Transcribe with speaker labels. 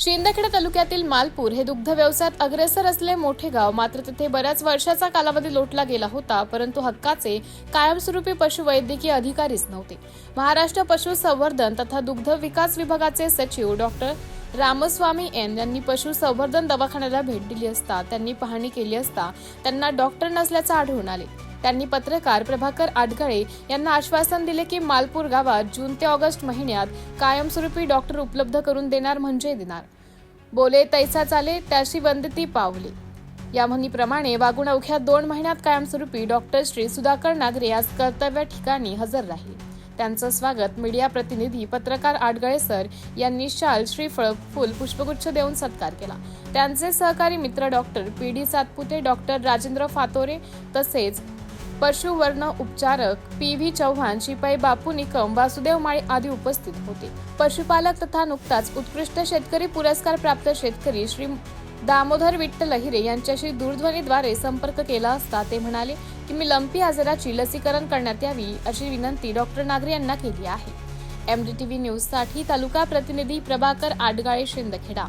Speaker 1: शिंदखेडा तालुक्यातील मालपूर हे दुग्ध व्यवसायात अग्रेसर असले मोठे गाव, मात्र तिथे बऱ्याच वर्षाचा कालावधी लोटला गेला होता, परंतु हक्काचे कायमस्वरूपी पशुवैद्यकीय अधिकारीच नव्हते। महाराष्ट्र पशुसंवर्धन तथा दुग्ध विकास विभागाचे सचिव डॉक्टर रामस्वामी एन यांनी पशुसंवर्धन दवाखान्याला भेट दिली असता त्यांनी पाहणी केली असता त्यांना डॉक्टर नसल्याचे आढळून आले। त्यांनी पत्रकार प्रभाकर आडगळे यांना आश्वासन दिले की मालपूर गावात जून ते ऑगस्ट महिन्यात कायमस्वरूपी डॉक्टर उपलब्ध करून देणार म्हणजे देणार। बोले तैसा चाले त्याशी वंदती पावले या म्हणीप्रमाणे वागून अवघ्या 2 महिन्यात कायमस्वरूपी डॉक्टर श्री सुधाकर नागरे आज कर्तव्य ठिकाणी हजर राहिले। त्यांचं स्वागत मीडिया प्रतिनिधी पत्रकार आडगळे सर यांनी शाल, श्रीफळ, फूल, पुष्पगुच्छ देऊन सत्कार केला। त्यांचे सहकारी मित्र doctor PD Satpute, doctor Rajendra Fatore तसेच पशुवर्ण उपचारक PV चव्हाण, शिपाई बापू निकम, वासुदेव माळी आदी उपस्थित होते। पशुपालक तथा नुकताच उत्कृष्ट शेतकरी पुरस्कार प्राप्त शेतकरी श्री दामोदर विठ्ठल लहिरे यांच्याशी दूरध्वनीद्वारे संपर्क केला असता ते म्हणाले की मी लंपी आजाराची लसीकरण करण्यात यावी अशी विनंती डॉक्टर नागरे यांना केली आहे। MDTV न्यूज साठी तालुका प्रतिनिधी प्रभाकर आडगळे, शिंदखेडा।